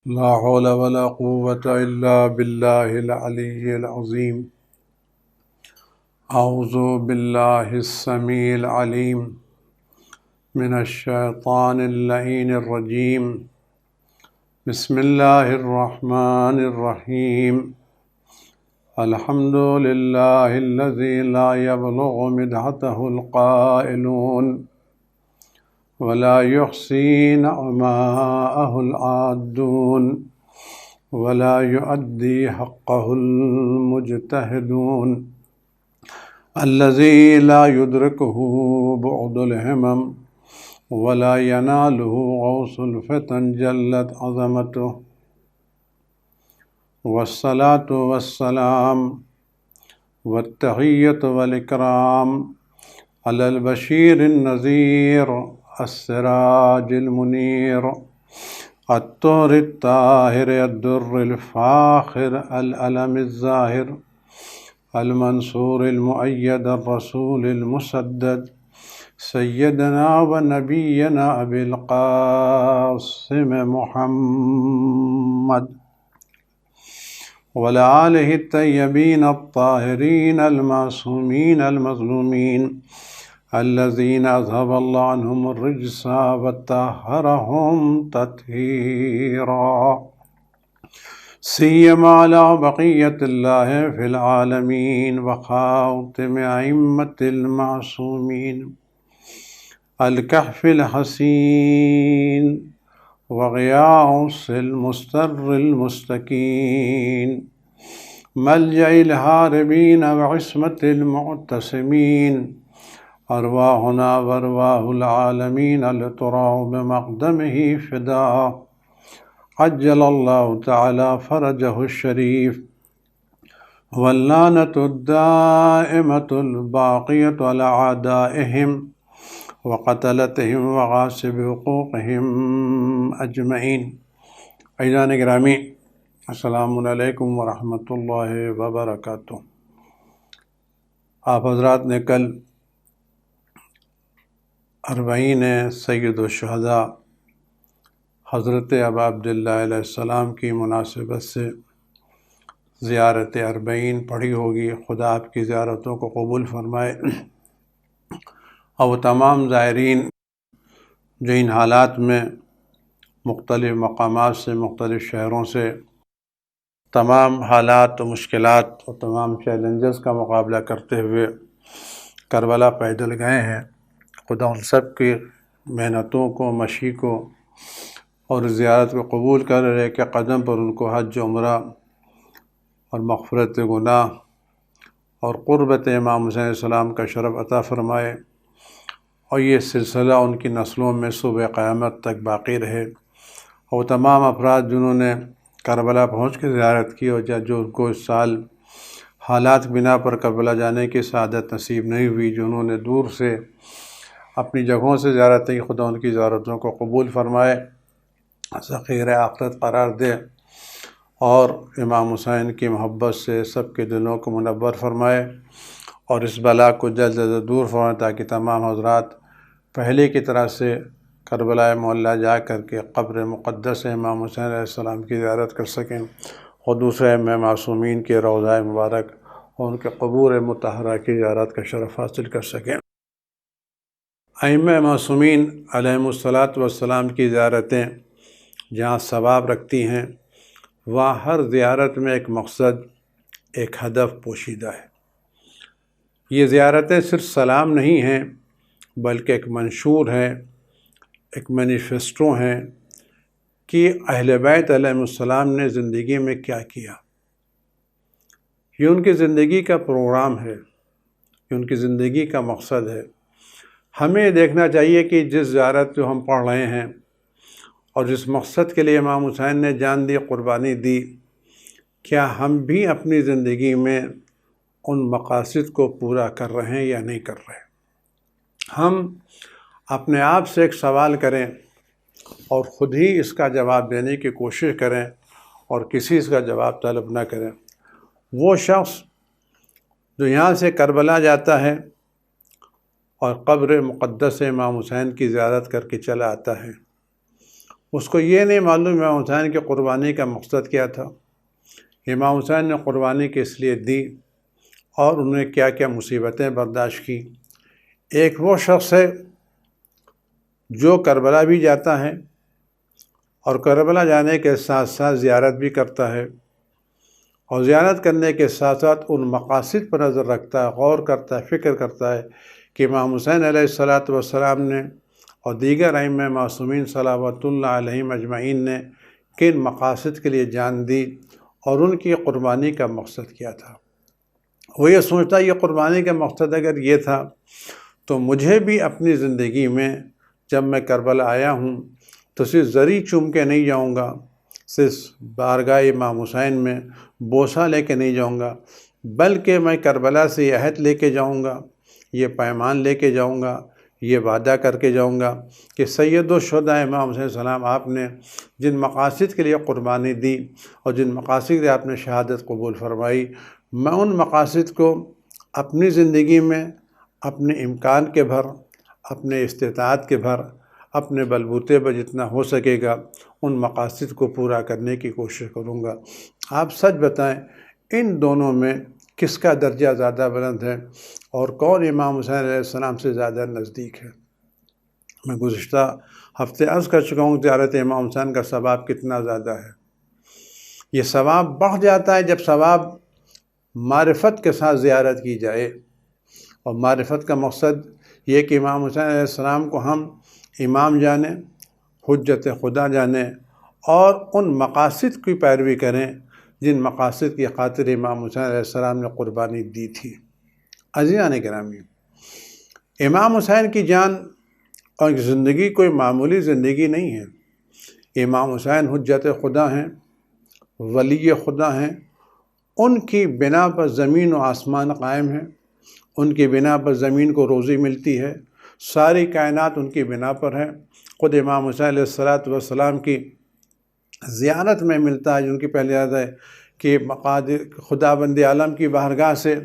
لا حول ولا قوة إلا بالله العلي العظيم. أعوذ بالله السميع العليم من الشيطان اللعين الرجيم. بسم الله الرحمن الرحيم. الحمد لله الذي لا يبلغ مدحته القائلون ولا يحصي نعماءه العادون ولا يؤدي حقه المجتهدون الذي لا يدركه بعد الهمم ولا يناله غوص الفتن جلت عظمته. والصلاة والسلام والتحية والإكرام على البشير النذير السراج المنير الطهر الطاهر الدر الفاخر العلم الظاهر المنصور المؤيد الرسول المسدد سيدنا ونبينا أبي القاسم محمد وعلى آله الطيبين الطاهرين المعصومين المظلومين الذين أذهب الله عنهم الرجس وطهرهم تطهيرا سيما على بقية الله في العالمين وخاتم أئمة المعصومين الكهف الحسين وغياث المستر المستكين ملجأ الهاربين وعصمة المعتصمين أرواحنا وأرواح العالمين لتراه بمقدمه فداء عجل الله تعالى فرجه الشريف. واللعنة الدائمة الباقية على أعدائهم وقتلتهم وغاصب حقوقهم أجمعين. عزیزان گرامی، السلام علیکم ورحمۃ اللہ وبرکاتہ۔ آپ حضرات نے کل اربعین سید الشہداء حضرت ابا عبداللہ علیہ السلام کی مناسبت سے زیارت اربعین پڑھی ہوگی۔ خدا آپ کی زیارتوں کو قبول فرمائے، اور وہ تمام زائرین جو ان حالات میں مختلف مقامات سے، مختلف شہروں سے تمام حالات و مشکلات اور تمام چیلنجز کا مقابلہ کرتے ہوئے کربلا پیدل گئے ہیں، خدا ان سب کی محنتوں کو، مشی کو اور زیارت کو قبول کر رہے کہ قدم پر ان کو حج عمرہ اور مغفرت گناہ اور قربت امام حسین علیہ السلام کا شرف عطا فرمائے، اور یہ سلسلہ ان کی نسلوں میں صبح قیامت تک باقی رہے۔ اور تمام افراد جنہوں نے کربلا پہنچ کے زیارت کی، اور جو ان کو اس سال حالات بنا پر کربلا جانے کی سعادت نصیب نہیں ہوئی، جنہوں نے دور سے اپنی جگہوں سے زیارت کی، خدا ان کی زیارتوں کو قبول فرمائے، ذخیرہ آخرت قرار دے، اور امام حسین کی محبت سے سب کے دلوں کو منور فرمائے، اور اس بلا کو جلد از جلد دور فرمائے، تاکہ تمام حضرات پہلے کی طرح سے کربلا معلیٰ جا کر کے قبر مقدس امام حسین علیہ السلام کی زیارت کر سکیں، اور دوسرے ائمہ معصومین کے روضہ مبارک اور ان کے قبور مطہرہ کی زیارت کا شرف حاصل کر سکیں۔ ائمہ معصومین علیہم الصلاۃ والسلام کی زیارتیں جہاں ثواب رکھتی ہیں، وہاں ہر زیارت میں ایک مقصد، ایک ہدف پوشیدہ ہے۔ یہ زیارتیں صرف سلام نہیں ہیں، بلکہ ایک منشور ہے، ایک مینیفیسٹو ہیں کہ اہل بیت علیہم السلام نے زندگی میں کیا کیا۔ یہ ان کی زندگی کا پروگرام ہے، یہ ان کی زندگی کا مقصد ہے۔ ہمیں دیکھنا چاہیے کہ جس زیارت جو ہم پڑھ رہے ہیں اور جس مقصد کے لیے امام حسین نے جان دی، قربانی دی، کیا ہم بھی اپنی زندگی میں ان مقاصد کو پورا کر رہے ہیں یا نہیں کر رہے؟ ہم اپنے آپ سے ایک سوال کریں اور خود ہی اس کا جواب دینے کی کوشش کریں، اور کسی اس کا جواب طلب نہ کریں۔ وہ شخص جو یہاں سے کربلا جاتا ہے اور قبر مقدس امام حسین کی زیارت کر کے چلا آتا ہے، اس کو یہ نہیں معلوم امام حسین کی قربانی کا مقصد کیا تھا، امام حسین نے قربانی کس لیے دی اور انہوں نے کیا کیا مصیبتیں برداشت کی۔ ایک وہ شخص ہے جو کربلا بھی جاتا ہے اور کربلا جانے کے ساتھ ساتھ زیارت بھی کرتا ہے، اور زیارت کرنے کے ساتھ ساتھ ان مقاصد پر نظر رکھتا ہے، غور کرتا ہے، فکر کرتا ہے کہ امام حسین علیہ السلام نے اور دیگر ائمہ معصومین صلوات اللہ علیہم اجمعین نے کن مقاصد کے لیے جان دی اور ان کی قربانی کا مقصد کیا تھا۔ وہ یہ سوچتا ہے یہ قربانی کا مقصد اگر یہ تھا تو مجھے بھی اپنی زندگی میں جب میں کربلا آیا ہوں تو صرف زری چوم کے نہیں جاؤں گا، صرف بارگاہ امام حسین میں بوسہ لے کے نہیں جاؤں گا، بلکہ میں کربلا سے یہ عہد لے کے جاؤں گا، یہ پیمان لے کے جاؤں گا، یہ وعدہ کر کے جاؤں گا کہ سید الشہداء امام حسین السلام آپ نے جن مقاصد کے لیے قربانی دی اور جن مقاصد کے لیے آپ نے شہادت قبول فرمائی، میں ان مقاصد کو اپنی زندگی میں اپنے امکان کے بھر، اپنے استطاعت کے بھر، اپنے بلبوتے پر جتنا ہو سکے گا ان مقاصد کو پورا کرنے کی کوشش کروں گا۔ آپ سچ بتائیں ان دونوں میں کس کا درجہ زیادہ بلند ہے اور کون امام حسین علیہ السلام سے زیادہ نزدیک ہے؟ میں گزشتہ ہفتے عرض کر چکا ہوں زیارت امام حسین کا ثواب کتنا زیادہ ہے۔ یہ ثواب بڑھ جاتا ہے جب ثواب معرفت کے ساتھ زیارت کی جائے، اور معرفت کا مقصد یہ کہ امام حسین علیہ السلام کو ہم امام جانیں، حجت خدا جانیں اور ان مقاصد کی پیروی کریں جن مقاصد کی خاطر امام حسین علیہ السلام نے قربانی دی تھی۔ عزیزان گرامی، امام حسین کی جان اور زندگی کوئی معمولی زندگی نہیں ہے۔ امام حسین حجت خدا ہیں، ولی خدا ہیں، ان کی بنا پر زمین و آسمان قائم ہیں، ان کی بنا پر زمین کو روزی ملتی ہے، ساری کائنات ان کی بنا پر ہے۔ خود امام حسین علیہ السلام کی زیارت میں ملتا ہے، ان کی پہلی یاد ہے کہ مقادر خدا بند عالم کی بارگاہ سے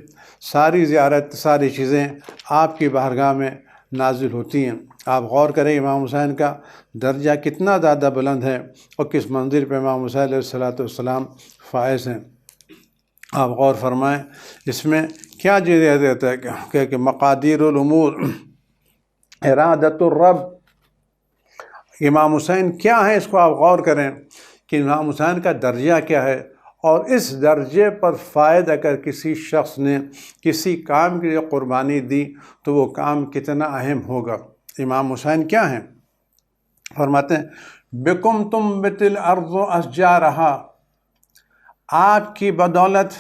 ساری زیارت، ساری چیزیں آپ کی بارگاہ میں نازل ہوتی ہیں۔ آپ غور کریں امام حسین کا درجہ کتنا زیادہ بلند ہے اور کس منزل پہ امام حسین علیہ السلام فائز ہیں۔ آپ غور فرمائیں اس میں کیا چیزیں دیتا ہے کہ مقادیر الامور، ارادت الرب، امام حسین کیا ہے، اس کو آپ غور کریں کہ امام حسین کا درجہ کیا ہے، اور اس درجے پر فائد اگر کسی شخص نے کسی کام کے لیے قربانی دی تو وہ کام کتنا اہم ہوگا۔ امام حسین کیا ہیں؟ فرماتے ہیں بکم تنبت الارض اشجارہا، آپ کی بدولت،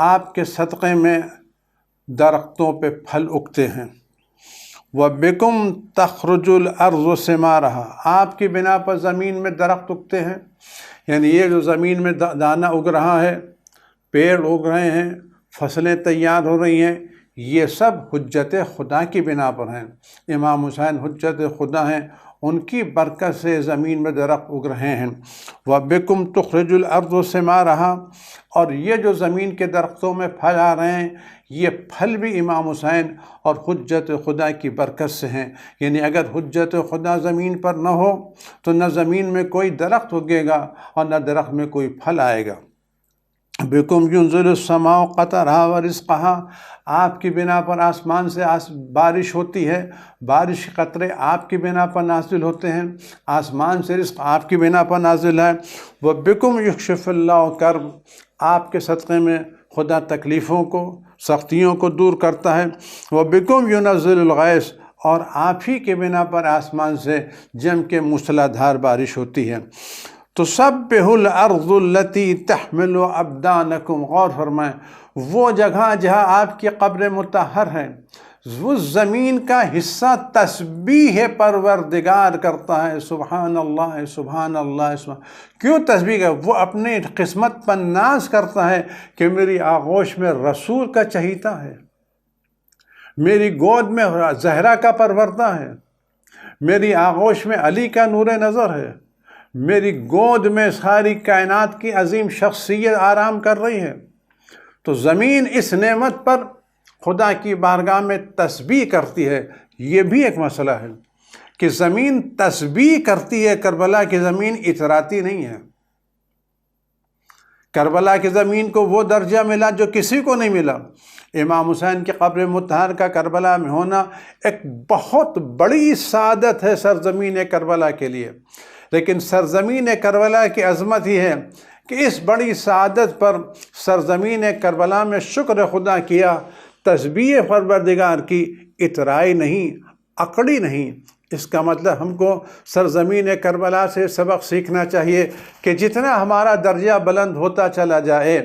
آپ کے صدقے میں درختوں پہ پھل اگتے ہیں۔ وَبِكُمْ تَخْرُجُ الْأَرْضُ ثِمَارَهَا، آپ کی بنا پر زمین میں درخت اگتے ہیں، یعنی یہ جو زمین میں دانہ اگ رہا ہے، پیڑ اگ رہے ہیں، فصلیں تیار ہو رہی ہیں، یہ سب حجت خدا کی بنا پر ہیں۔ امام حسین حجت خدا ہیں، ان کی برکت سے زمین میں درخت اگ رہے ہیں۔ وَبِكُمْ تُخْرِجُ الْأَرْضُ ثِمَارَهَا، اور یہ جو زمین کے درختوں میں پھل آ رہے ہیں یہ پھل بھی امام حسین اور حجت خدا کی برکت سے ہیں۔ یعنی اگر حجت خدا زمین پر نہ ہو تو نہ زمین میں کوئی درخت اگے گا اور نہ درخت میں کوئی پھل آئے گا۔ بِكُمْ يُنزِلُ السَّمَاءُ قَطَرَهَا وَرِزْقَهَا، آپ کی بنا پر آسمان سے بارش ہوتی ہے، بارش کے قطرے آپ کی بنا پر نازل ہوتے ہیں، آسمان سے رزق آپ کی بنا پر نازل ہے۔ وَبِكُمْ يُكْشِفُ اللَّهُ الْكَرْبَ، آپ کے صدقے میں خدا تکلیفوں کو، سختیوں کو دور کرتا ہے۔ وَبِكُمْ يُنَزِّلُ الْغَيْثَ، اور آپ ہی کے بنا پر آسمان سے جم کے موسلادھار بارش ہوتی ہے۔ تُسَبِّحُ الْأَرْضُ الَّتِي تَحْمِلُ أَبْدَانَكُمْ، غور فرمائیں وہ جگہ جہاں آپ کی قبر مطہر ہے، اس زمین کا حصہ تسبیح پروردگار کرتا ہے۔ سبحان اللہ سبحان اللہ سبحان، کیوں تسبیح ہے؟ وہ اپنی قسمت پر ناز کرتا ہے کہ میری آغوش میں رسول کا چہیتا ہے، میری گود میں زہرا کا پروردہ ہے، میری آغوش میں علی کا نور نظر ہے، میری گود میں ساری کائنات کی عظیم شخصیت آرام کر رہی ہے۔ تو زمین اس نعمت پر خدا کی بارگاہ میں تسبیح کرتی ہے۔ یہ بھی ایک مسئلہ ہے کہ زمین تسبیح کرتی ہے، کربلا کی زمین اتراتی نہیں ہے۔ کربلا کی زمین کو وہ درجہ ملا جو کسی کو نہیں ملا۔ امام حسین کی قبر مطہر کا کربلا میں ہونا ایک بہت بڑی سعادت ہے سرزمین کربلا کے لیے، لیکن سرزمین کربلا کی عظمت ہی ہے کہ اس بڑی سعادت پر سرزمین کربلا میں شکر خدا کیا، تسبیح پروردگار کی، اترائی نہیں، اکڑی نہیں۔ اس کا مطلب ہم کو سرزمین کربلا سے سبق سیکھنا چاہیے کہ جتنا ہمارا درجہ بلند ہوتا چلا جائے،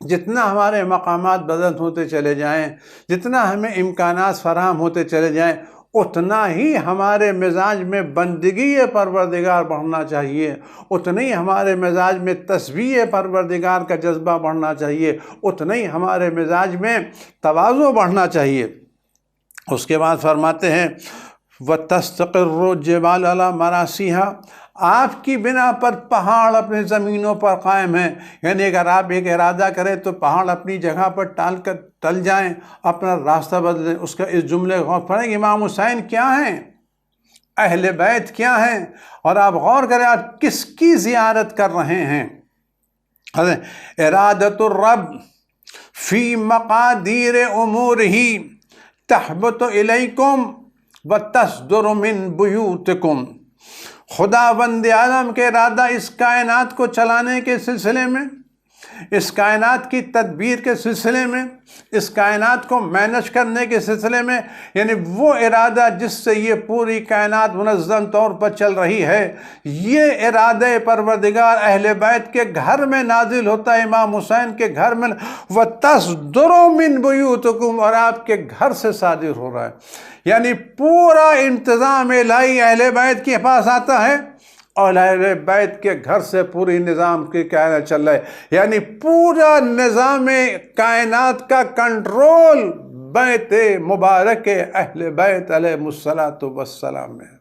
جتنا ہمارے مقامات بلند ہوتے چلے جائیں، جتنا ہمیں امکانات فراہم ہوتے چلے جائیں، اتنا ہی ہمارے مزاج میں بندگی پروردگار بڑھنا چاہیے، اتنا ہی ہمارے مزاج میں تسبیح پروردگار کا جذبہ بڑھنا چاہیے، اتنا ہی ہمارے مزاج میں تواضع بڑھنا چاہیے۔ اس کے بعد فرماتے ہیں وَتَسْتَقِرُّ الْجِبَالُ عَلَى مَرَاسِيهَا، آپ کی بنا پر پہاڑ اپنی زمینوں پر قائم ہیں، یعنی اگر آپ ایک ارادہ کریں تو پہاڑ اپنی جگہ پر ٹل جائیں، اپنا راستہ بدلیں۔ اس کا اس جملے غور کریں، امام حسین کیا ہیں، اہل بیت کیا ہیں، اور آپ غور کریں آپ کس کی زیارت کر رہے ہیں۔ ارادۃ الرب فی مقادیر امورہ تحبط الیکم وتصدر من بیوتکم، خداوند عالم کے ارادہ اس کائنات کو چلانے کے سلسلے میں، اس کائنات کی تدبیر کے سلسلے میں، اس کائنات کو مینج کرنے کے سلسلے میں، یعنی وہ ارادہ جس سے یہ پوری کائنات منظم طور پر چل رہی ہے، یہ ارادہ پروردگار اہل بیت کے گھر میں نازل ہوتا ہے، امام حسین کے گھر میں، وَتَصْدُرُ مِن بُيُوتِكُمْ، اور آپ کے گھر سے صادر ہو رہا ہے۔ یعنی پورا انتظام الہی اہل بیت کے پاس آتا ہے، اور اہل بیت کے گھر سے پوری نظام کی کائنات چل رہا ہے، یعنی پورا نظام کائنات کا کنٹرول بیت مبارک اہل بیت علیہ السلام میں ہے۔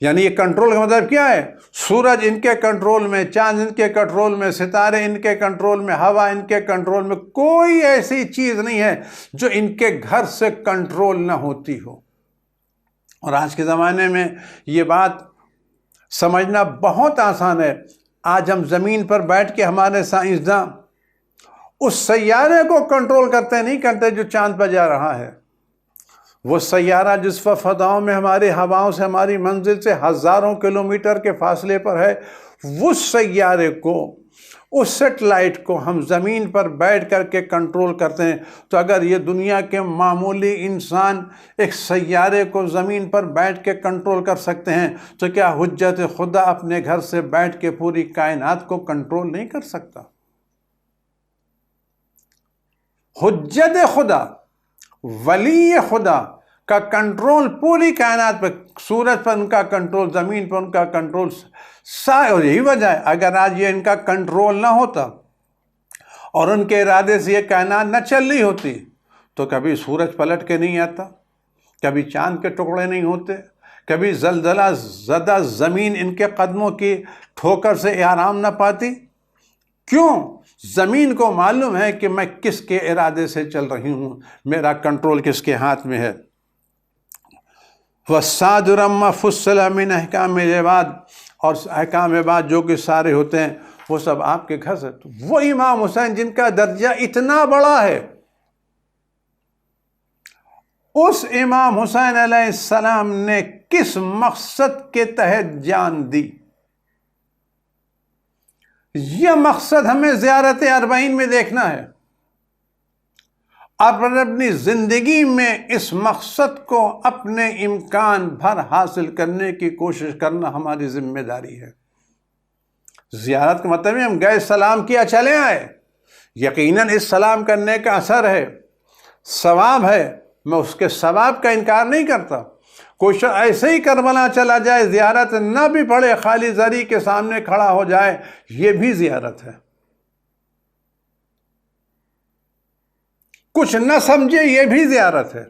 یعنی یہ کنٹرول کا مطلب کیا ہے؟ سورج ان کے کنٹرول میں، چاند ان کے کنٹرول میں، ستارے ان کے کنٹرول میں، ہوا ان کے کنٹرول میں، کوئی ایسی چیز نہیں ہے جو ان کے گھر سے کنٹرول نہ ہوتی ہو۔ اور آج کے زمانے میں یہ بات سمجھنا بہت آسان ہے۔ آج ہم زمین پر بیٹھ کے ہمارے سائنسداں اس سیارے کو کنٹرول کرتے نہیں کرتے جو چاند پر جا رہا ہے۔ وہ سیارہ جس پر فضاؤں میں ہماری ہواؤں سے، ہماری منزل سے ہزاروں کلومیٹر کے فاصلے پر ہے، اس سیارے کو، اس سیٹلائٹ کو ہم زمین پر بیٹھ کر کے کنٹرول کرتے ہیں۔ تو اگر یہ دنیا کے معمولی انسان ایک سیارے کو زمین پر بیٹھ کے کنٹرول کر سکتے ہیں، تو کیا حجت خدا اپنے گھر سے بیٹھ کے پوری کائنات کو کنٹرول نہیں کر سکتا؟ حجت خدا، ولی خدا کا کنٹرول پوری کائنات پر، سورج پر ان کا کنٹرول، زمین پر ان کا کنٹرول، اور یہی وجہ ہے اگر آج یہ ان کا کنٹرول نہ ہوتا اور ان کے ارادے سے یہ کائنات نہ چل رہی ہوتی تو کبھی سورج پلٹ کے نہیں آتا، کبھی چاند کے ٹکڑے نہیں ہوتے، کبھی زلزلہ زدہ زمین ان کے قدموں کی ٹھوکر سے آرام نہ پاتی۔ کیوں؟ زمین کو معلوم ہے کہ میں کس کے ارادے سے چل رہی ہوں، میرا کنٹرول کس کے ہاتھ میں ہے۔ وَالصَّادِرَ مَا فُصِّلَ مِنْ احکام العباد، اور احکام بعد جو کہ سارے ہوتے ہیں وہ سب آپ کے گھر سے۔ وہ امام حسین جن کا درجہ اتنا بڑا ہے، اس امام حسین علیہ السلام نے کس مقصد کے تحت جان دی؟ یہ مقصد ہمیں زیارت اربعین میں دیکھنا ہے، اور اپنی زندگی میں اس مقصد کو اپنے امکان بھر حاصل کرنے کی کوشش کرنا ہماری ذمہ داری ہے۔ زیارت کا مطلب ہے ہم گئے، سلام کیا، چلے آئے، یقیناً اس سلام کرنے کا اثر ہے، ثواب ہے، میں اس کے ثواب کا انکار نہیں کرتا۔ کوئی شخص ایسے ہی کربلا چلا جائے، زیارت نہ بھی پڑھے، خالی زری کے سامنے کھڑا ہو جائے، یہ بھی زیارت ہے۔ کچھ نہ سمجھے، یہ بھی زیارت ہے،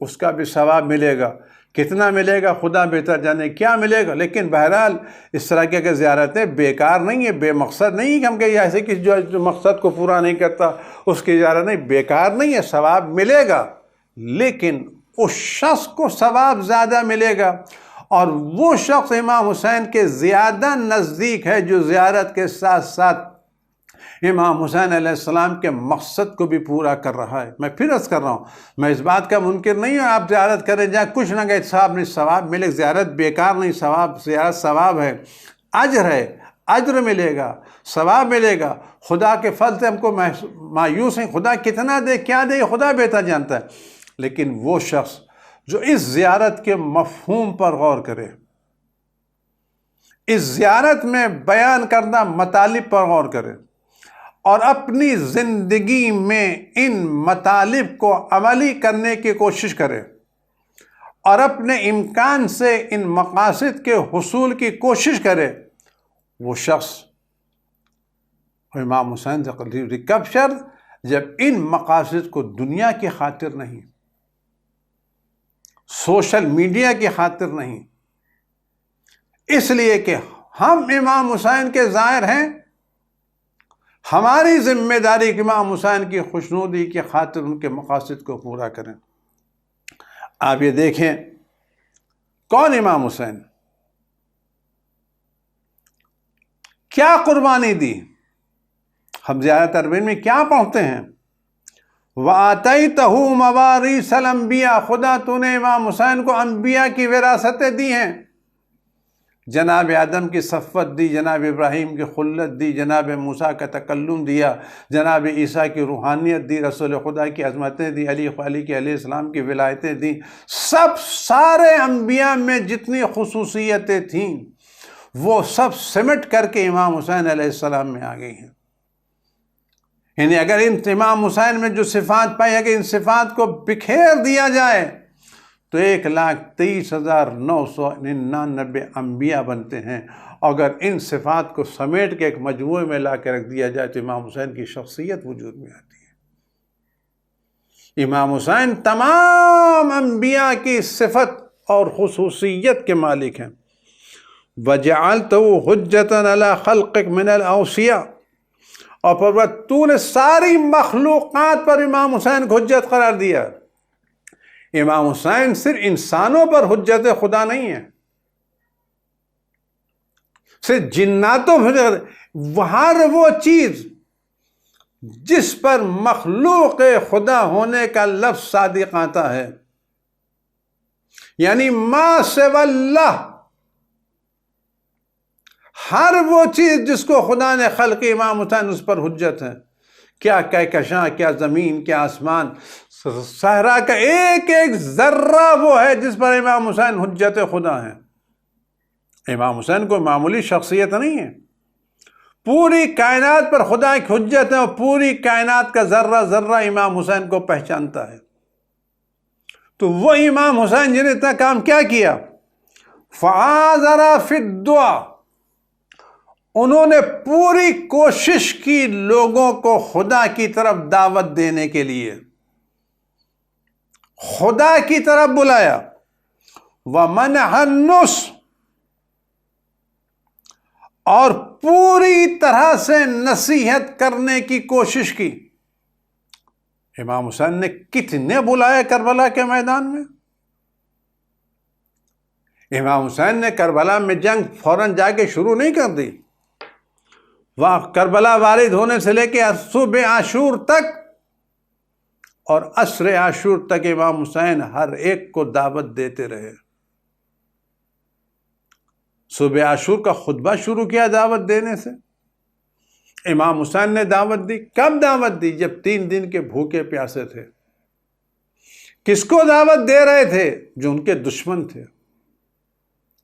اس کا بھی ثواب ملے گا۔ کتنا ملے گا خدا بہتر جانے، کیا ملے گا، لیکن بہرحال اس طرح کی زیارتیں بیکار نہیں ہے، بے مقصد نہیں کہ ہم کہ ایسے کہ جو مقصد کو پورا نہیں کرتا اس کی زیارت نہیں، بیکار نہیں ہے، ثواب ملے گا، لیکن اس شخص کو ثواب زیادہ ملے گا، اور وہ شخص امام حسین کے زیادہ نزدیک ہے جو زیارت کے ساتھ ساتھ امام حسین علیہ السلام کے مقصد کو بھی پورا کر رہا ہے۔ میں پھر عرض کر رہا ہوں، میں اس بات کا منکر نہیں ہوں آپ زیارت کریں جائیں کچھ نہ کہ صاحب نہیں ثواب ملے، زیارت بیکار نہیں، زیارت ثواب ہے، اجر ہے، اجر ملے گا، ثواب ملے گا۔ خدا کے فضل سے ہم کو مایوس ہیں، خدا کتنا دے کیا دے خدا بہتر جانتا ہے، لیکن وہ شخص جو اس زیارت کے مفہوم پر غور کرے، اس زیارت میں بیان کردہ مطالب پر غور کرے اور اپنی زندگی میں ان مطالب کو عملی کرنے کی کوشش کرے اور اپنے امکان سے ان مقاصد کے حصول کی کوشش کرے، وہ شخص امام حسین سے قریب۔ کب شرط؟ جب ان مقاصد کو دنیا کی خاطر نہیں، سوشل میڈیا کی خاطر نہیں، اس لیے کہ ہم امام حسین کے زائر ہیں، ہماری ذمہ داری کہ امام حسین کی خوشنودی کی خاطر ان کے مقاصد کو پورا کریں۔ آپ یہ دیکھیں کون امام حسین، کیا قربانی دی؟ ہم زیارت اربعین میں کیا پڑھتے ہیں؟ وَآتَيْتَهُ مَوَارِيثَ الْأَنْبِيَاء، خدا تو نے امام حسین کو انبیاء کی وراثتیں دی ہیں، جناب آدم کی صفوت دی، جناب ابراہیم کی خلت دی، جناب موسیٰ کا تکلم دیا، جناب عیسیٰ کی روحانیت دی، رسول خدا کی عظمتیں دی، علی کی علیہ السلام کی ولایتیں دی۔ سارے انبیاء میں جتنی خصوصیتیں تھیں وہ سب سمٹ کر کے امام حسین علیہ السلام میں آ گئی ہیں۔ یعنی اگر ان امام حسین میں جو صفات پائی ہے کہ ان صفات کو بکھیر دیا جائے تو 1,30,999 انبیاء بنتے ہیں، اگر ان صفات کو سمیٹ کے ایک مجموعے میں لا کے رکھ دیا جائے تو امام حسین کی شخصیت وجود میں آتی ہے۔ امام حسین تمام انبیاء کی صفت اور خصوصیت کے مالک ہیں۔ وَجَعَلْتَهُ حُجَّةً عَلَى خَلْقِكَ مِنَ الْأَوْصِيَاءِ، اور پر تو نے ساری مخلوقات پر امام حسین کو حجت قرار دیا۔ امام حسین صرف انسانوں پر حجت خدا نہیں ہے، صرف جناتوں پر، ہر وہ چیز جس پر مخلوق خدا ہونے کا لفظ صادق آتا ہے، یعنی ما سوی اللہ، ہر وہ چیز جس کو خدا نے خلق امام حسین اس پر حجت ہے۔ کیا کہکشاں، کیا زمین، کیا آسمان، صحرا کا ایک ایک ذرہ وہ ہے جس پر امام حسین حجت خدا ہے۔ امام حسین کوئی معمولی شخصیت نہیں ہے، پوری کائنات پر خدا کی حجت ہے، اور پوری کائنات کا ذرہ ذرہ امام حسین کو پہچانتا ہے۔ تو وہ امام حسین جنہیں اتنا کام کیا کیا، فآذر فی الدعا، انہوں نے پوری کوشش کی لوگوں کو خدا کی طرف دعوت دینے کے لیے، خدا کی طرف بلایا۔ وَمَنَعَ النُّصْحَ، اور پوری طرح سے نصیحت کرنے کی کوشش کی۔ امام حسین نے کتنے بلائے کربلا کے میدان میں؟ امام حسین نے کربلا میں جنگ فوراً جا کے شروع نہیں کر دی، وہاں کربلا وارد ہونے سے لے کے صبح عاشور تک اور عصر عاشور تک امام حسین ہر ایک کو دعوت دیتے رہے۔ صبح عاشور کا خطبہ شروع کیا دعوت دینے سے، امام حسین نے دعوت دی۔ کب دعوت دی؟ جب 3 دن کے بھوکے پیاسے تھے۔ کس کو دعوت دے رہے تھے؟ جو ان کے دشمن تھے۔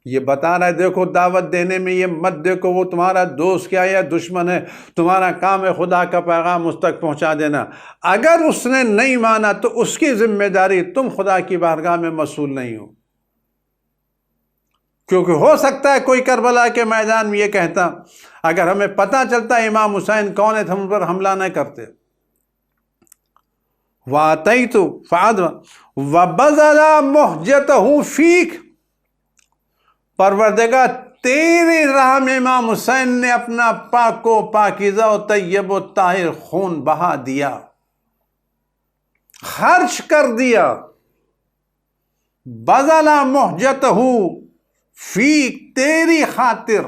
یہ بتا رہا ہے دیکھو دعوت دینے میں یہ مت دیکھو وہ تمہارا دوست کیا یا دشمن ہے، تمہارا کام ہے خدا کا پیغام اس تک پہنچا دینا۔ اگر اس نے نہیں مانا تو اس کی ذمہ داری، تم خدا کی بارگاہ میں مسئول نہیں ہو۔ کیونکہ ہو سکتا ہے کوئی کربلا کے میدان میں یہ کہتا اگر ہمیں پتہ چلتا امام حسین کون ہے تو ہم پر حملہ نہ کرتے۔ وَآتَيْتُ فَعَدْوَ وَبَذَلَ مُحْجَتَهُ فِيكَ، پروردگار تیری راہ میں امام حسین نے اپنا پاک و پاکیزہ و طیب و طاہر خون بہا دیا، خرچ کر دیا۔ بذل مہجتہ فیک، تیری خاطر.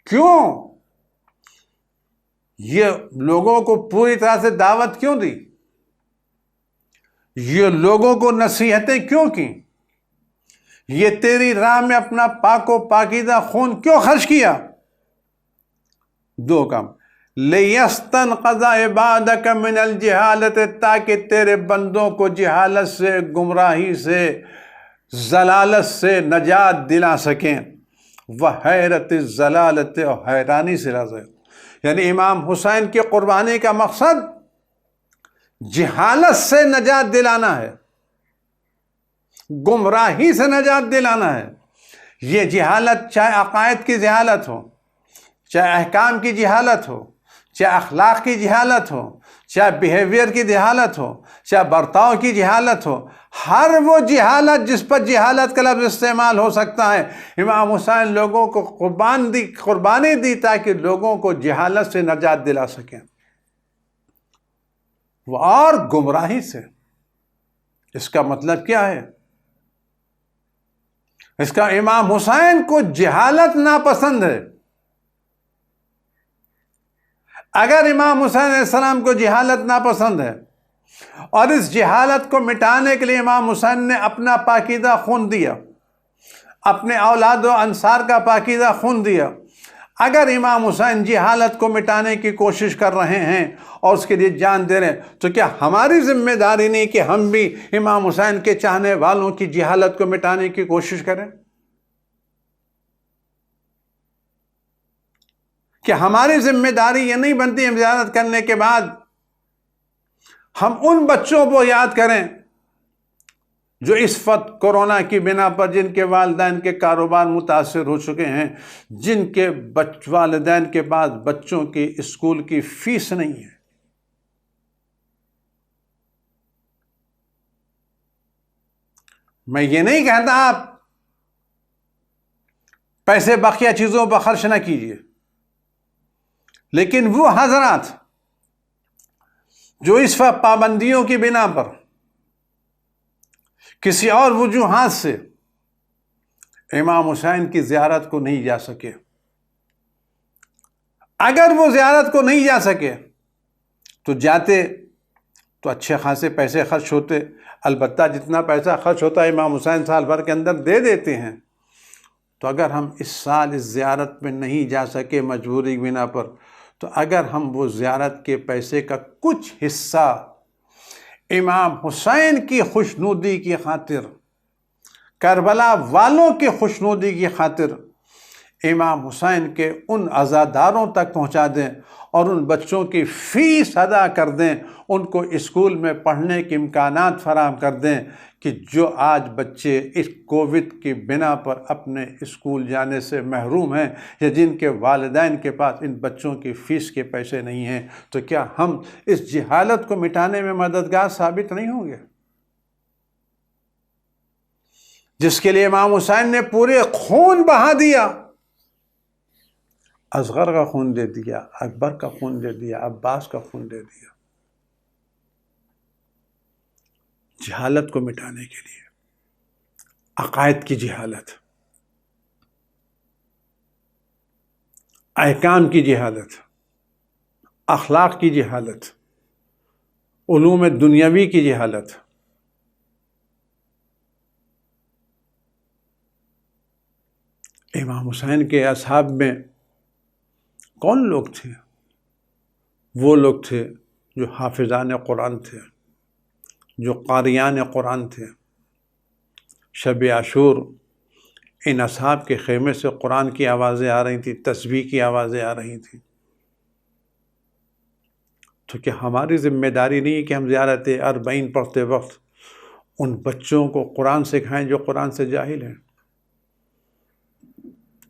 کیوں؟ یہ لوگوں کو پوری طرح سے دعوت کیوں دی؟ یہ لوگوں کو نصیحتیں کیوں کی؟ یہ تیری راہ میں اپنا پاک و پاکیزہ خون کیوں خرچ کیا؟ دو کام. لِيَسْتَنْقَذَ عِبَادَكَ مِنَ الْجِهَالَةِ، تاکہ تیرے بندوں کو جہالت سے، گمراہی سے، ضلالت سے نجات دلا سکیں. وحیرت الضلالت، اور حیرانی سے رضا. یعنی امام حسین کی قربانی کا مقصد جہالت سے نجات دلانا ہے، گمراہی سے نجات دلانا ہے. یہ جہالت چاہے عقائد کی جہالت ہو، چاہے احکام کی جہالت ہو، چاہے اخلاق کی جہالت ہو، چاہے بیہیویئر کی جہالت ہو، چاہے برتاؤ کی جہالت ہو، ہر وہ جہالت جس پر جہالت کا لفظ استعمال ہو سکتا ہے، امام حسین لوگوں کو قربانی دی تاکہ لوگوں کو جہالت سے نجات دلا سکیں اور گمراہی سے. اس کا مطلب کیا ہے؟ اس کا امام حسین کو جہالت ناپسند ہے. اگر امام حسین علیہ السلام کو جہالت ناپسند ہے اور اس جہالت کو مٹانے کے لیے امام حسین نے اپنا پاکیزہ خون دیا، اپنے اولاد و انصار کا پاکیزہ خون دیا، اگر امام حسین جہالت کو مٹانے کی کوشش کر رہے ہیں اور اس کے لیے جان دے رہے ہیں، تو کیا ہماری ذمہ داری نہیں کہ ہم بھی امام حسین کے چاہنے والوں کی جہالت کو مٹانے کی کوشش کریں؟ کہ ہماری ذمہ داری یہ نہیں بنتی ہم زیارت کرنے کے بعد ہم ان بچوں کو یاد کریں جو اس وقت کورونا کی بنا پر جن کے والدین کے کاروبار متاثر ہو چکے ہیں، جن کے والدین کے پاس بچوں کی اسکول کی فیس نہیں ہے. میں یہ نہیں کہتا آپ پیسے بقیہ چیزوں پر خرچ نہ کیجیے، لیکن وہ حضرات جو اس وقت پابندیوں کی بنا پر کسی اور وجوہات سے امام حسین کی زیارت کو نہیں جا سکے، اگر وہ زیارت کو نہیں جا سکے تو جاتے تو اچھے خاصے پیسے خرچ ہوتے. البتہ جتنا پیسہ خرچ ہوتا ہے امام حسین سال بھر کے اندر دے دیتے ہیں. تو اگر ہم اس سال اس زیارت میں نہیں جا سکے مجبوری کی بنا پر، تو اگر ہم وہ زیارت کے پیسے کا کچھ حصہ امام حسین کی خوشنودی کی خاطر، کربلا والوں کی خوشنودی کی خاطر امام حسین کے ان عزاداروں تک پہنچا دیں اور ان بچوں کی فیس ادا کر دیں، ان کو اسکول میں پڑھنے کے امکانات فراہم کر دیں کہ جو آج بچے اس کووڈ کی بنا پر اپنے اسکول جانے سے محروم ہیں یا جن کے والدین کے پاس ان بچوں کی فیس کے پیسے نہیں ہیں، تو کیا ہم اس جہالت کو مٹانے میں مددگار ثابت نہیں ہوں گے؟ جس کے لیے امام حسین نے پورے خون بہا دیا، اصغر کا خون دے دیا، اکبر کا خون دے دیا، عباس کا خون دے دیا، جہالت کو مٹانے کے لیے. عقائد کی جہالت، احکام کی جہالت، اخلاق کی جہالت، علوم دنیاوی کی جہالت. امام حسین کے اصحاب میں کون لوگ تھے؟ وہ لوگ تھے جو حافظان قرآن تھے، جو قاریان قرآن تھے. شب عاشور ان اصحاب کے خیمے سے قرآن کی آوازیں آ رہی تھیں، تسبیح کی آوازیں آ رہی تھیں. تو کیا ہماری ذمہ داری نہیں ہے کہ ہم زیارت اربعین پڑھتے وقت ان بچوں کو قرآن سکھائیں جو قرآن سے جاہل ہیں،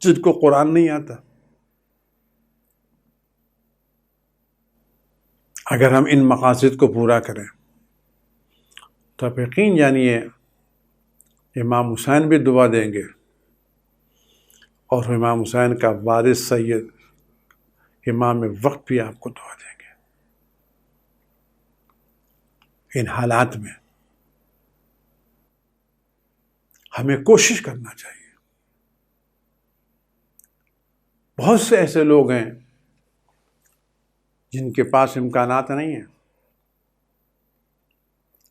جن کو قرآن نہیں آتا؟ اگر ہم ان مقاصد کو پورا کریں تو آپ یقین جانیے امام حسین بھی دعا دیں گے اور امام حسین کا وارث سید امام وقت بھی آپ کو دعا دیں گے. ان حالات میں ہمیں کوشش کرنا چاہیے۔ بہت سے ایسے لوگ ہیں جن کے پاس امکانات نہیں ہیں۔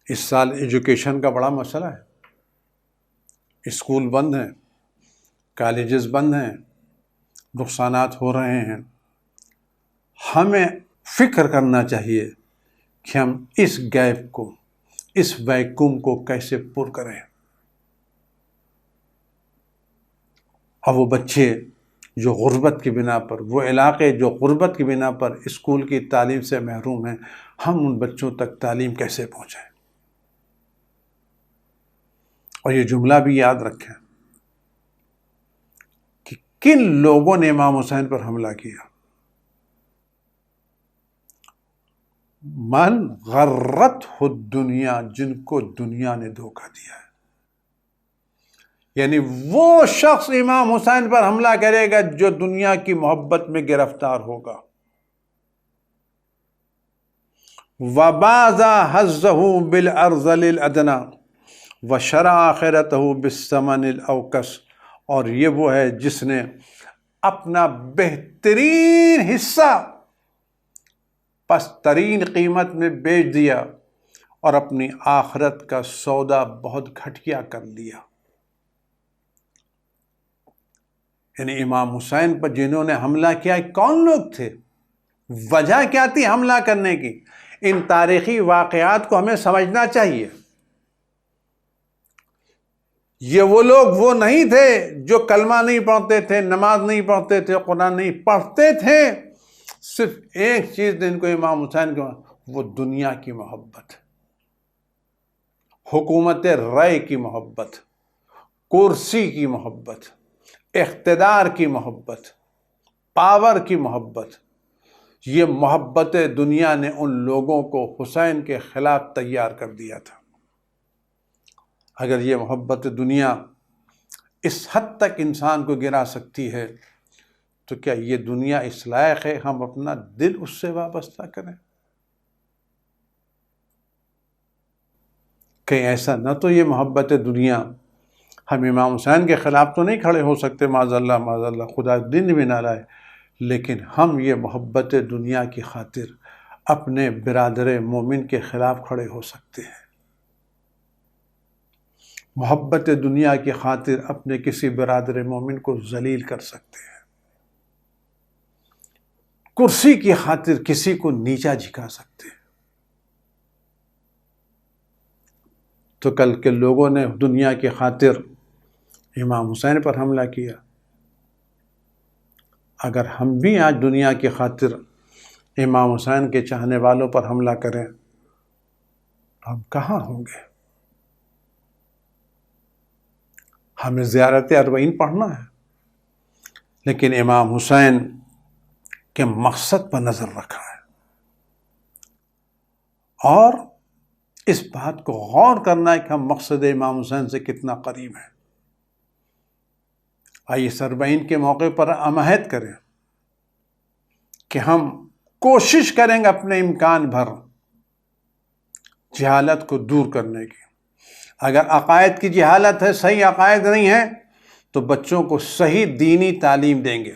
اس سال ایجوکیشن کا بڑا مسئلہ ہے، اسکول بند ہیں، کالجز بند ہیں، نقصانات ہو رہے ہیں۔ ہمیں فکر کرنا چاہیے کہ ہم اس گیپ کو، اس ویکیوم کو کیسے پر کریں۔ اور وہ بچے جو غربت کی بنا پر، وہ علاقے جو غربت کی بنا پر اسکول کی تعلیم سے محروم ہیں، ہم ان بچوں تک تعلیم کیسے پہنچائیں۔ اور یہ جملہ بھی یاد رکھیں کہ کن لوگوں نے امام حسین پر حملہ کیا۔ من غرت الدنیا، جن کو دنیا نے دھوکہ دیا ہے۔ یعنی وہ شخص امام حسین پر حملہ کرے گا جو دنیا کی محبت میں گرفتار ہوگا۔ وَبَازَ حَظَّهُ بِالْأَرْذَلِ الْأَدْنَى وَشَرَعَ آخِرَتَهُ بِالثَّمَنِ الْأَوْكَسِ، اور یہ وہ ہے جس نے اپنا بہترین حصہ پس ترین قیمت میں بیچ دیا اور اپنی آخرت کا سودا بہت گھٹیا کر لیا۔ یعنی امام حسین پر جنہوں نے حملہ کیا کون لوگ تھے، وجہ کیا تھی حملہ کرنے کی؟ ان تاریخی واقعات کو ہمیں سمجھنا چاہیے۔ یہ وہ لوگ وہ نہیں تھے جو کلمہ نہیں پڑھتے تھے، نماز نہیں پڑھتے تھے، قرآن نہیں پڑھتے تھے، صرف ایک چیز ان کو امام حسین کو، وہ دنیا کی محبت، حکومت رائے کی محبت، کرسی کی محبت، اقتدار کی محبت، پاور کی محبت۔ یہ محبت دنیا نے ان لوگوں کو حسین کے خلاف تیار کر دیا تھا۔ اگر یہ محبت دنیا اس حد تک انسان کو گرا سکتی ہے تو کیا یہ دنیا اس لائق ہے ہم اپنا دل اس سے وابستہ کریں؟ کہیں ایسا نہ تو یہ محبت دنیا، ہم امام حسین کے خلاف تو نہیں کھڑے ہو سکتے، معاذ اللہ خدا دن بھی نہ لائے، لیکن ہم یہ محبت دنیا کی خاطر اپنے برادر مومن کے خلاف کھڑے ہو سکتے ہیں۔ محبت دنیا کی خاطر اپنے کسی برادر مومن کو ذلیل کر سکتے ہیں، کرسی کی خاطر کسی کو نیچا جھکا سکتے ہیں۔ تو کل کے لوگوں نے دنیا کی خاطر امام حسین پر حملہ کیا، اگر ہم بھی آج دنیا کی خاطر امام حسین کے چاہنے والوں پر حملہ کریں تو ہم کہاں ہوں گے؟ ہمیں زیارت اربعین پڑھنا ہے، لیکن امام حسین کے مقصد پر نظر رکھا ہے، اور اس بات کو غور کرنا ہے کہ ہم مقصد امام حسین سے کتنا قریب ہیں۔ آئیے اس اربعین کے موقع پر ہم عہد کریں کہ ہم کوشش کریں گے اپنے امکان بھر جہالت کو دور کرنے کی۔ اگر عقائد کی جہالت ہے، صحیح عقائد نہیں ہے، تو بچوں کو صحیح دینی تعلیم دیں گے۔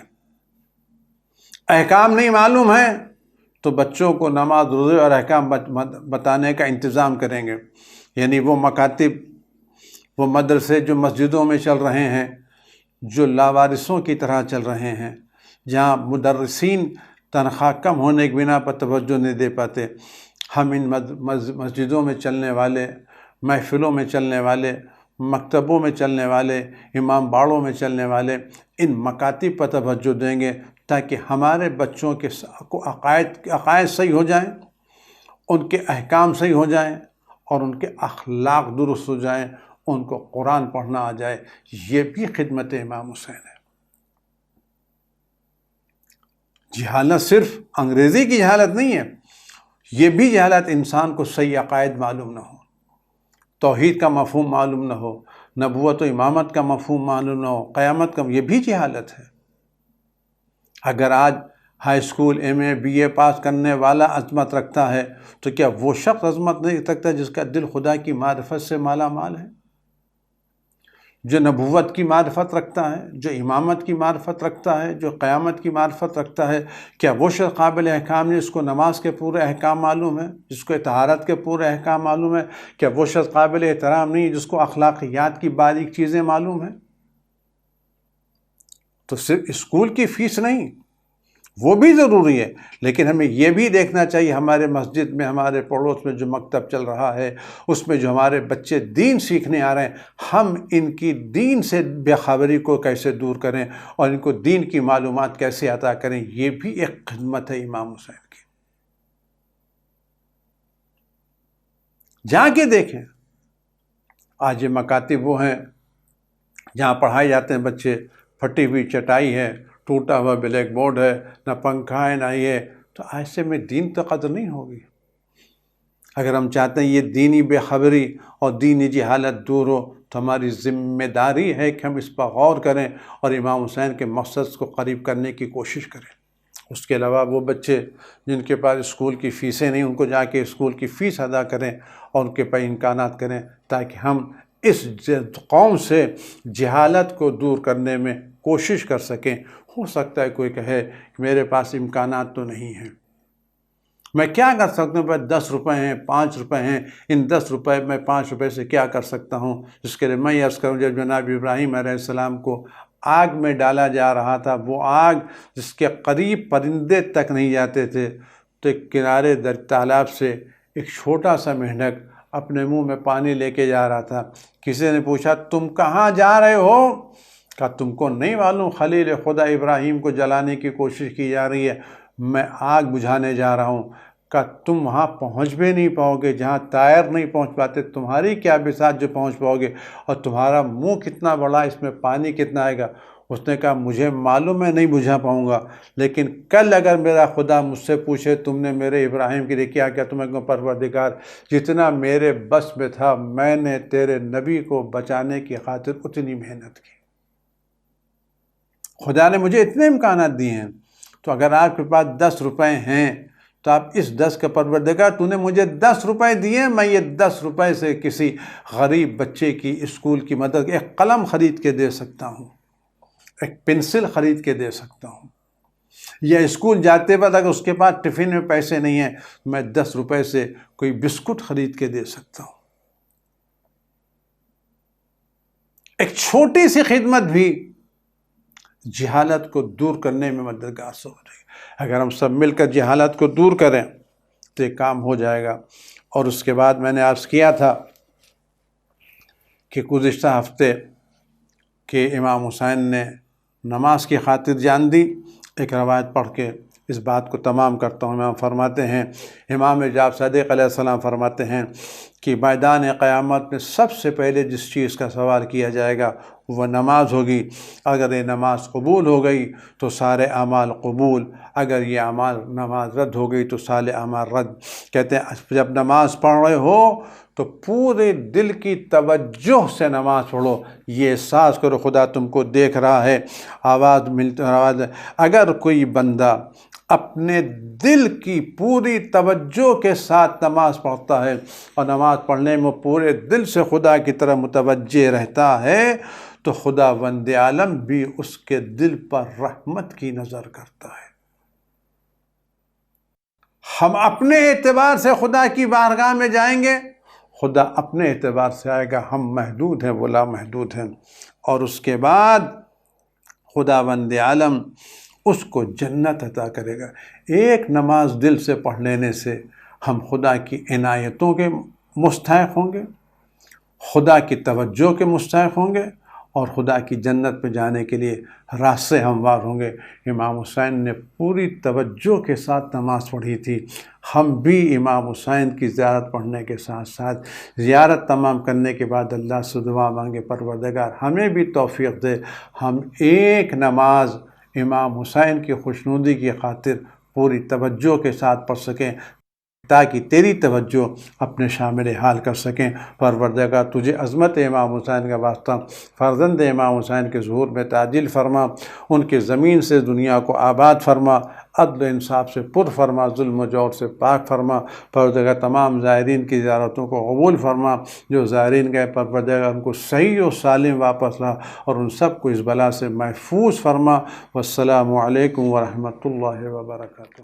احکام نہیں معلوم ہے تو بچوں کو نماز روزے اور احکام بتانے کا انتظام کریں گے۔ یعنی وہ مکاتب، وہ مدرسے جو مسجدوں میں چل رہے ہیں، جو لاوارثوں کی طرح چل رہے ہیں، جہاں مدرسین تنخواہ کم ہونے کی بنا پر توجہ نہیں دے پاتے، ہم ان مسجدوں میں چلنے والے، محفلوں میں چلنے والے، مکتبوں میں چلنے والے، امام باڑوں میں چلنے والے ان مکاتب پر توجہ دیں گے، تاکہ ہمارے بچوں کے عقائد صحیح ہو جائیں، ان کے احکام صحیح ہو جائیں، اور ان کے اخلاق درست ہو جائیں، ان کو قرآن پڑھنا آ جائے۔ یہ بھی خدمت امام حسین ہے۔ جہالت صرف انگریزی کی جہالت نہیں ہے، یہ بھی جہالت انسان کو صحیح عقائد معلوم نہ ہو، توحید کا مفہوم معلوم نہ ہو، نبوت و امامت کا مفہوم معلوم نہ ہو، قیامت کا، یہ بھی جہالت ہے۔ اگر آج ہائی اسکول MA BA پاس کرنے والا عظمت رکھتا ہے تو کیا وہ شخص عظمت نہیں رکھتا جس کا دل خدا کی معرفت سے مالا مال ہے؟ جو نبوت کی معرفت رکھتا ہے، جو امامت کی معرفت رکھتا ہے، جو قیامت کی معرفت رکھتا ہے، کیا وہ شخص قابل احکام نہیں جس کو نماز کے پورے احکام معلوم ہے، جس کو طہارت کے پورے احکام معلوم ہے؟ کیا وہ شخص قابل احترام نہیں جس کو اخلاقیات کی باریک چیزیں معلوم ہیں؟ تو صرف اسکول کی فیس نہیں، وہ بھی ضروری ہے، لیکن ہمیں یہ بھی دیکھنا چاہیے ہمارے مسجد میں، ہمارے پڑوس میں جو مکتب چل رہا ہے، اس میں جو ہمارے بچے دین سیکھنے آ رہے ہیں، ہم ان کی دین سے بے خبری کو کیسے دور کریں اور ان کو دین کی معلومات کیسے عطا کریں، یہ بھی ایک خدمت ہے امام حسین کی۔ جا کے دیکھیں، آج یہ مکاتب وہ ہیں جہاں پڑھائے جاتے ہیں بچے، پھٹی ہوئی چٹائی ہے، ٹوٹا ہوا بلیک بورڈ ہے، نہ پنکھا ہے نہ یہ، تو ایسے میں دین تو قدر نہیں ہوگی۔ اگر ہم چاہتے ہیں یہ دینی بے خبری اور دینی جہالت دور ہو تو ہماری ذمہ داری ہے کہ ہم اس پر غور کریں اور امام حسین کے مقصد کو قریب کرنے کی کوشش کریں۔ اس کے علاوہ وہ بچے جن کے پاس اسکول کی فیسیں نہیں، ان کو جا کے اسکول کی فیس ادا کریں اور ان کے پاس امکانات کریں، تاکہ ہم اس قوم سے جہالت کو دور کرنے میں کوشش کر سکیں۔ ہو سکتا ہے کوئی کہے کہ میرے پاس امکانات تو نہیں ہیں، میں کیا کر سکتا ہوں؟ 10 روپے ہیں، 5 روپے ہیں، ان 10 روپے میں 5 روپے سے کیا کر سکتا ہوں؟ جس کے لیے میں عرض کروں، جب جناب ابراہیم علیہ السلام کو آگ میں ڈالا جا رہا تھا، وہ آگ جس کے قریب پرندے تک نہیں جاتے تھے، تو ایک کنارے تالاب سے ایک چھوٹا سا مینڈک اپنے منہ میں پانی لے کے جا رہا تھا۔ کسی نے پوچھا تم کہاں جا رہے ہو؟ کہا تم کو نہیں معلوم خلیل خدا ابراہیم کو جلانے کی کوشش کی جا رہی ہے، میں آگ بجھانے جا رہا ہوں۔ کہ تم وہاں پہنچ بھی نہیں پاؤ گے جہاں طائر نہیں پہنچ پاتے، تمہاری کیا بساط جو پہنچ پاؤ گے، اور تمہارا منہ کتنا بڑا، اس میں پانی کتنا آئے گا۔ اس نے کہا مجھے معلوم ہے نہیں بجھا پاؤں گا، لیکن کل اگر میرا خدا مجھ سے پوچھے تم نے میرے ابراہیم کے لیے کیا کیا، تمہیں کہوں پروردگار جتنا میرے بس میں تھا میں نے تیرے نبی کو بچانے کی خاطر اتنی محنت کی، خدا نے مجھے اتنے امکانات دیے ہیں۔ تو اگر آپ کے پاس 10 روپے ہیں تو آپ اس 10 کا پروردگار تو نے مجھے 10 روپے دیے، میں یہ 10 روپے سے کسی غریب بچے کی اسکول کی مدد، ایک قلم خرید کے دے سکتا ہوں، ایک پنسل خرید کے دے سکتا ہوں، یا اسکول جاتے وقت اگر اس کے پاس ٹفن میں پیسے نہیں ہیں میں 10 روپے سے کوئی بسکٹ خرید کے دے سکتا ہوں۔ ایک چھوٹی سی خدمت بھی جہالت کو دور کرنے میں مددگار ہو جائے گی۔ اگر ہم سب مل کر جہالت کو دور کریں تو یہ کام ہو جائے گا۔ اور اس کے بعد میں نے عرض کیا تھا کہ گزشتہ ہفتے کہ امام حسین نے نماز کی خاطر جان دی۔ ایک روایت پڑھ کے اس بات کو تمام کرتا ہوں۔ امام فرماتے ہیں، امام جعفر صادق علیہ السلام فرماتے ہیں کہ میدان قیامت میں سب سے پہلے جس چیز کا سوال کیا جائے گا وہ نماز ہوگی۔ اگر یہ نماز قبول ہو گئی تو سارے اعمال قبول، اگر یہ نماز رد ہو گئی تو سارے اعمال رد۔ کہتے ہیں جب نماز پڑھ رہے ہو تو پورے دل کی توجہ سے نماز پڑھو، یہ احساس کرو خدا تم کو دیکھ رہا ہے، آواز اگر کوئی بندہ اپنے دل کی پوری توجہ کے ساتھ نماز پڑھتا ہے اور نماز پڑھنے میں پورے دل سے خدا کی طرف متوجہ رہتا ہے تو خدا وند عالم بھی اس کے دل پر رحمت کی نظر کرتا ہے۔ ہم اپنے اعتبار سے خدا کی بارگاہ میں جائیں گے، خدا اپنے اعتبار سے آئے گا، ہم محدود ہیں وہ لامحدود ہیں، اور اس کے بعد خدا وند عالم اس کو جنت عطا کرے گا۔ ایک نماز دل سے پڑھ لینے سے ہم خدا کی عنایتوں کے مستحق ہوں گے، خدا کی توجہ کے مستحق ہوں گے، اور خدا کی جنت میں جانے کے لیے راستے ہموار ہوں گے۔ امام حسین نے پوری توجہ کے ساتھ نماز پڑھی تھی۔ ہم بھی امام حسین کی زیارت پڑھنے کے ساتھ ساتھ زیارت تمام کرنے کے بعد اللہ سے دعا مانگے پروردگار ہمیں بھی توفیق دے، ہم ایک نماز امام حسین کی خوشنودی کی خاطر پوری توجہ کے ساتھ پڑھ سکیں۔ تاکہ تیری توجہ اپنے شامل حال کر سکیں۔ پروردگار تجھے عظمت امام حسین کا واسطہ فرزند امام حسین کے ظہور میں تعجیل فرما، ان کے زمین سے دنیا کو آباد فرما، عدل و انصاف سے پر فرما، ظلم و جور سے پاک فرما۔ پروردگار تمام زائرین کی زیارتوں کو قبول فرما، جو زائرین گئے پروردگار ان کو صحیح و سالم واپس لا، اور ان سب کو اس بلا سے محفوظ فرما۔ والسلام علیکم ورحمۃ اللہ وبرکاتہ۔